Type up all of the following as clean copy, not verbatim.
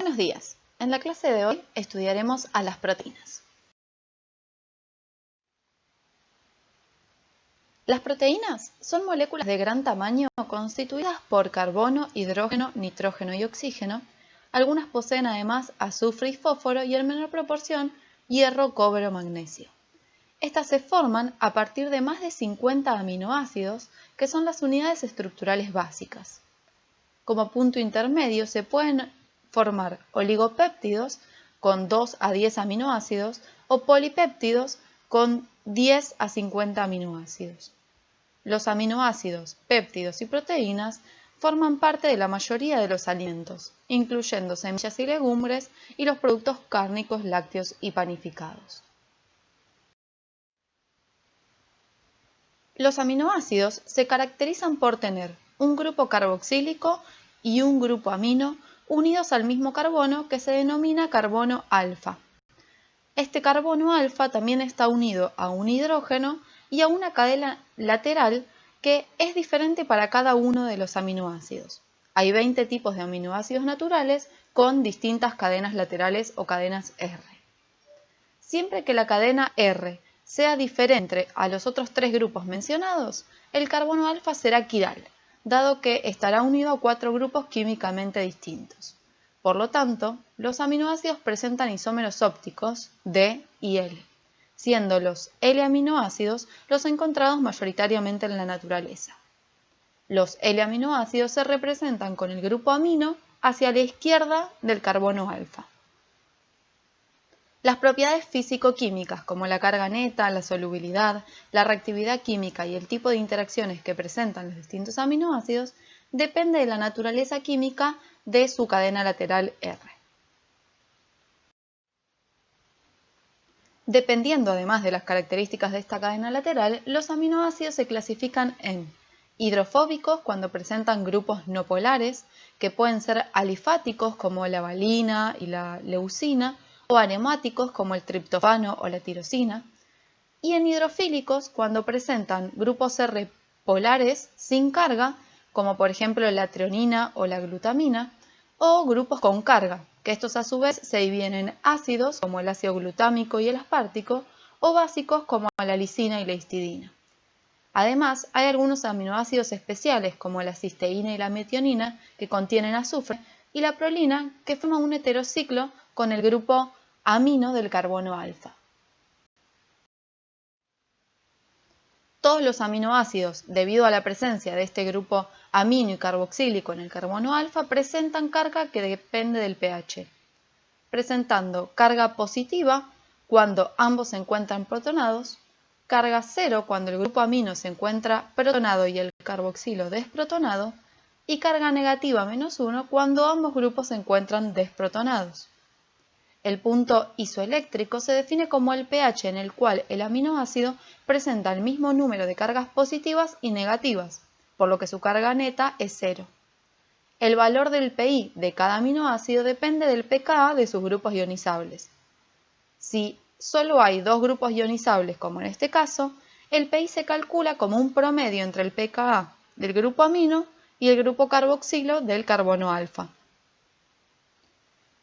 Buenos días. En la clase de hoy estudiaremos a las proteínas. Las proteínas son moléculas de gran tamaño constituidas por carbono, hidrógeno, nitrógeno y oxígeno. Algunas poseen además azufre y fósforo y en menor proporción hierro, cobre o magnesio. Estas se forman a partir de más de 50 aminoácidos, que son las unidades estructurales básicas. Como punto intermedio se pueden formar oligopéptidos con 2 a 10 aminoácidos o polipéptidos con 10 a 50 aminoácidos. Los aminoácidos, péptidos y proteínas forman parte de la mayoría de los alimentos, incluyendo semillas y legumbres y los productos cárnicos, lácteos y panificados. Los aminoácidos se caracterizan por tener un grupo carboxílico y un grupo amino unidos al mismo carbono que se denomina carbono alfa. Este carbono alfa también está unido a un hidrógeno y a una cadena lateral que es diferente para cada uno de los aminoácidos. Hay 20 tipos de aminoácidos naturales con distintas cadenas laterales o cadenas R. Siempre que la cadena R sea diferente a los otros 3 grupos mencionados, el carbono alfa será quiral, dado que estará unido a 4 grupos químicamente distintos. Por lo tanto, los aminoácidos presentan isómeros ópticos D y L, siendo los L-aminoácidos los encontrados mayoritariamente en la naturaleza. Los L-aminoácidos se representan con el grupo amino hacia la izquierda del carbono alfa. Las propiedades físico-químicas, como la carga neta, la solubilidad, la reactividad química y el tipo de interacciones que presentan los distintos aminoácidos, depende de la naturaleza química de su cadena lateral R. Dependiendo además de las características de esta cadena lateral, los aminoácidos se clasifican en hidrofóbicos cuando presentan grupos no polares, que pueden ser alifáticos como la valina y la leucina, o aromáticos como el triptofano o la tirosina, y en hidrofílicos cuando presentan grupos R polares sin carga, como por ejemplo la treonina o la glutamina, o grupos con carga, que estos a su vez se dividen en ácidos como el ácido glutámico y el aspartico, o básicos como la lisina y la histidina. Además, hay algunos aminoácidos especiales como la cisteína y la metionina que contienen azufre, y la prolina que forma un heterociclo con el grupo amino del carbono alfa. Todos los aminoácidos, debido a la presencia de este grupo amino y carboxílico en el carbono alfa, presentan carga que depende del pH, presentando carga positiva cuando ambos se encuentran protonados, carga cero cuando el grupo amino se encuentra protonado y el carboxilo desprotonado, y carga negativa -1 cuando ambos grupos se encuentran desprotonados. El punto isoeléctrico se define como el pH en el cual el aminoácido presenta el mismo número de cargas positivas y negativas, por lo que su carga neta es 0. El valor del pI de cada aminoácido depende del pKa de sus grupos ionizables. Si solo hay 2 grupos ionizables, como en este caso, el pI se calcula como un promedio entre el pKa del grupo amino y el grupo carboxilo del carbono alfa.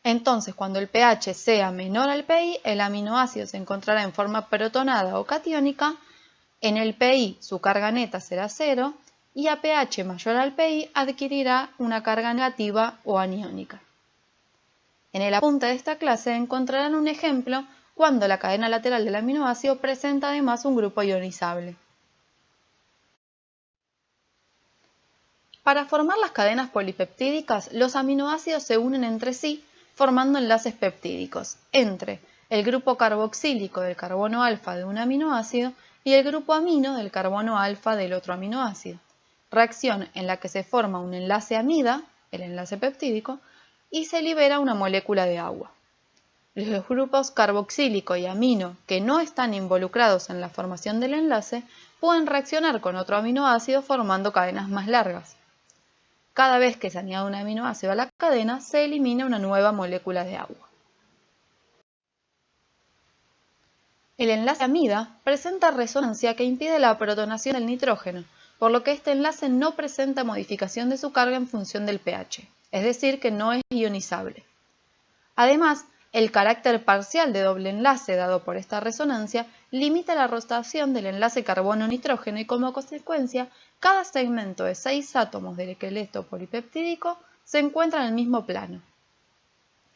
Entonces, cuando el pH sea menor al pI, el aminoácido se encontrará en forma protonada o catiónica. En el pI su carga neta será 0 y a pH mayor al pI adquirirá una carga negativa o aniónica. En el apunte de esta clase encontrarán un ejemplo cuando la cadena lateral del aminoácido presenta además un grupo ionizable. Para formar las cadenas polipeptídicas, los aminoácidos se unen entre sí formando enlaces peptídicos entre el grupo carboxílico del carbono alfa de un aminoácido y el grupo amino del carbono alfa del otro aminoácido, reacción en la que se forma un enlace amida, el enlace peptídico, y se libera una molécula de agua. Los grupos carboxílico y amino que no están involucrados en la formación del enlace pueden reaccionar con otro aminoácido formando cadenas más largas. Cada vez que se añade un aminoácido a la cadena, se elimina una nueva molécula de agua. El enlace amida presenta resonancia que impide la protonación del nitrógeno, por lo que este enlace no presenta modificación de su carga en función del pH, es decir, que no es ionizable. Además, el carácter parcial de doble enlace dado por esta resonancia limita la rotación del enlace carbono-nitrógeno y como consecuencia, cada segmento de 6 átomos del esqueleto polipeptídico se encuentra en el mismo plano.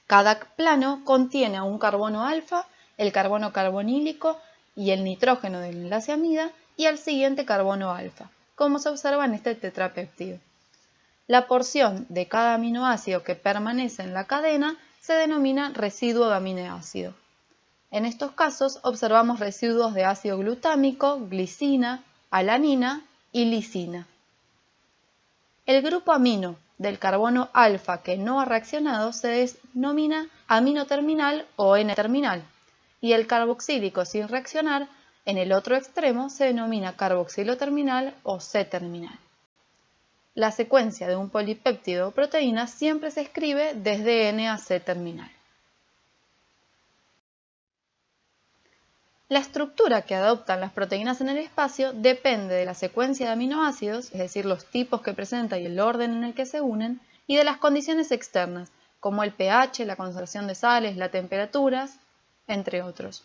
Cada plano contiene a un carbono alfa, el carbono carbonílico y el nitrógeno del enlace amida y al siguiente carbono alfa, como se observa en este tetrapéptido. La porción de cada aminoácido que permanece en la cadena se denomina residuo de aminoácido. En estos casos observamos residuos de ácido glutámico, glicina, alanina y lisina. El grupo amino del carbono alfa que no ha reaccionado se denomina amino terminal o N-terminal y el carboxílico sin reaccionar en el otro extremo se denomina carboxilo terminal o C-terminal. La secuencia de un polipéptido o proteína siempre se escribe desde N a C terminal. La estructura que adoptan las proteínas en el espacio depende de la secuencia de aminoácidos, es decir, los tipos que presenta y el orden en el que se unen, y de las condiciones externas, como el pH, la concentración de sales, las temperaturas, entre otros.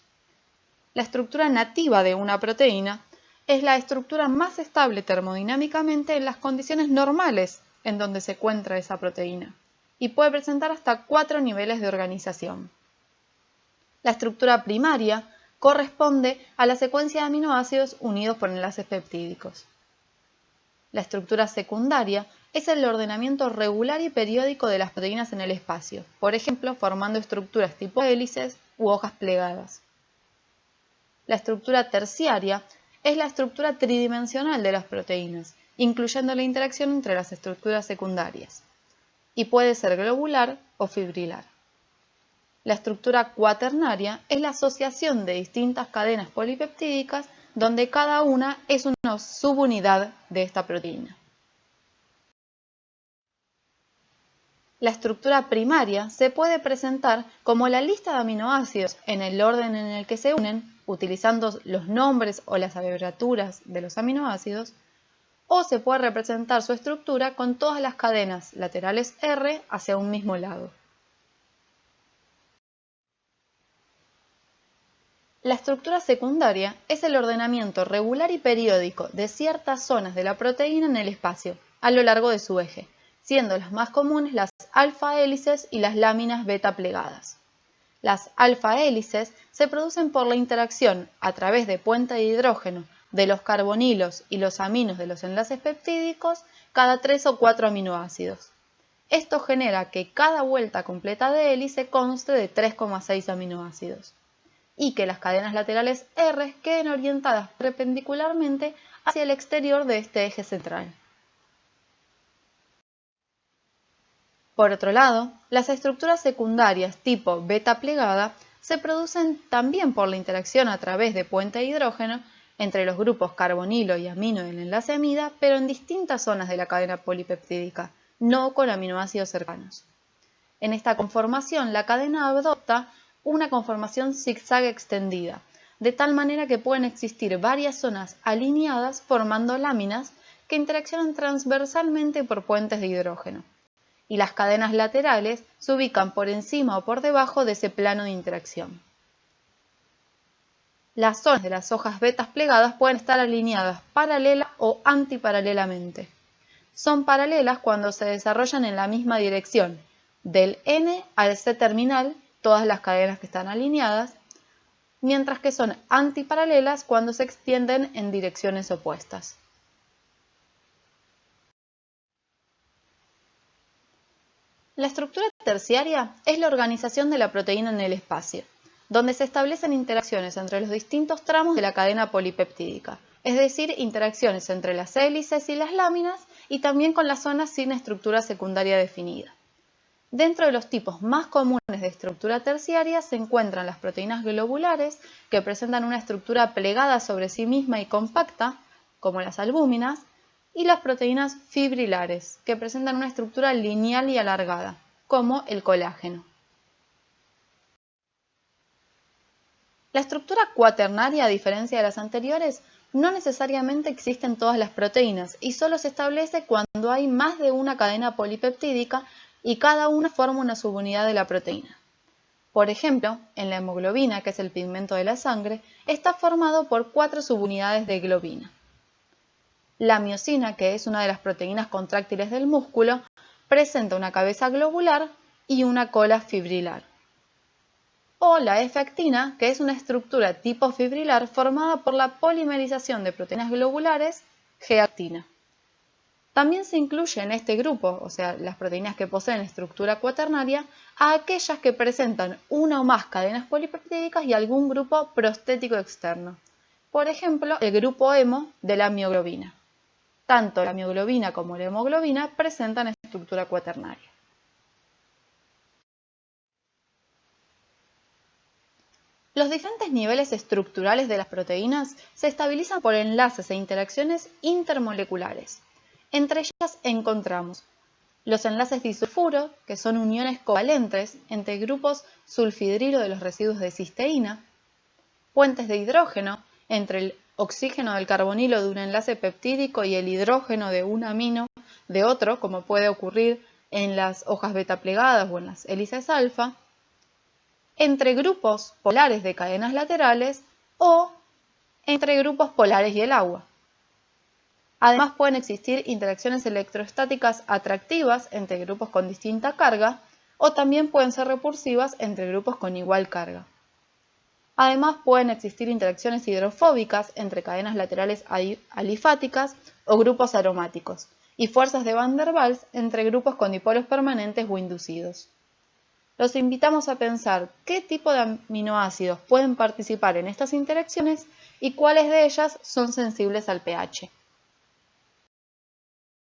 La estructura nativa de una proteína es la estructura más estable termodinámicamente en las condiciones normales en donde se encuentra esa proteína y puede presentar hasta 4 niveles de organización. La estructura primaria corresponde a la secuencia de aminoácidos unidos por enlaces peptídicos. La estructura secundaria es el ordenamiento regular y periódico de las proteínas en el espacio, por ejemplo, formando estructuras tipo hélices u hojas plegadas. La estructura terciaria es la estructura tridimensional de las proteínas, incluyendo la interacción entre las estructuras secundarias, y puede ser globular o fibrilar. La estructura cuaternaria es la asociación de distintas cadenas polipeptídicas donde cada una es una subunidad de esta proteína. La estructura primaria se puede presentar como la lista de aminoácidos en el orden en el que se unen, utilizando los nombres o las abreviaturas de los aminoácidos, o se puede representar su estructura con todas las cadenas laterales R hacia un mismo lado. La estructura secundaria es el ordenamiento regular y periódico de ciertas zonas de la proteína en el espacio, a lo largo de su eje, siendo las más comunes las alfa-hélices y las láminas beta plegadas. Las alfa-hélices se producen por la interacción a través de puente de hidrógeno de los carbonilos y los aminos de los enlaces peptídicos cada 3 o 4 aminoácidos. Esto genera que cada vuelta completa de hélice conste de 3,6 aminoácidos y que las cadenas laterales R queden orientadas perpendicularmente hacia el exterior de este eje central. Por otro lado, las estructuras secundarias tipo beta plegada se producen también por la interacción a través de puente de hidrógeno entre los grupos carbonilo y amino del enlace amida, pero en distintas zonas de la cadena polipeptídica, no con aminoácidos cercanos. En esta conformación, la cadena adopta una conformación zigzag extendida, de tal manera que pueden existir varias zonas alineadas formando láminas que interaccionan transversalmente por puentes de hidrógeno, y las cadenas laterales se ubican por encima o por debajo de ese plano de interacción. Las zonas de las hojas betas plegadas pueden estar alineadas paralela o antiparalelamente. Son paralelas cuando se desarrollan en la misma dirección, del N al C terminal, todas las cadenas que están alineadas, mientras que son antiparalelas cuando se extienden en direcciones opuestas. La estructura terciaria es la organización de la proteína en el espacio, donde se establecen interacciones entre los distintos tramos de la cadena polipeptídica, es decir, interacciones entre las hélices y las láminas y también con las zonas sin estructura secundaria definida. Dentro de los tipos más comunes de estructura terciaria se encuentran las proteínas globulares, que presentan una estructura plegada sobre sí misma y compacta, como las albúminas, y las proteínas fibrilares, que presentan una estructura lineal y alargada, como el colágeno. La estructura cuaternaria, a diferencia de las anteriores, no necesariamente existe en todas las proteínas y solo se establece cuando hay más de una cadena polipeptídica y cada una forma una subunidad de la proteína. Por ejemplo, en la hemoglobina, que es el pigmento de la sangre, está formado por 4 subunidades de globina. La miosina, que es una de las proteínas contráctiles del músculo, presenta una cabeza globular y una cola fibrilar. O la F-actina, que es una estructura tipo fibrilar formada por la polimerización de proteínas globulares G-actina. También se incluye en este grupo, o sea, las proteínas que poseen estructura cuaternaria, a aquellas que presentan una o más cadenas polipeptídicas y algún grupo prostético externo. Por ejemplo, el grupo hemo de la mioglobina. Tanto la mioglobina como la hemoglobina presentan estructura cuaternaria. Los diferentes niveles estructurales de las proteínas se estabilizan por enlaces e interacciones intermoleculares. Entre ellas encontramos los enlaces disulfuro, que son uniones covalentes entre grupos sulfidrilo de los residuos de cisteína, puentes de hidrógeno entre el oxígeno del carbonilo de un enlace peptídico y el hidrógeno de un amino de otro, como puede ocurrir en las hojas beta plegadas o en las hélices alfa, entre grupos polares de cadenas laterales o entre grupos polares y el agua. Además, pueden existir interacciones electrostáticas atractivas entre grupos con distinta carga o también pueden ser repulsivas entre grupos con igual carga. Además, pueden existir interacciones hidrofóbicas entre cadenas laterales alifáticas o grupos aromáticos y fuerzas de Van der Waals entre grupos con dipolos permanentes o inducidos. Los invitamos a pensar qué tipo de aminoácidos pueden participar en estas interacciones y cuáles de ellas son sensibles al pH.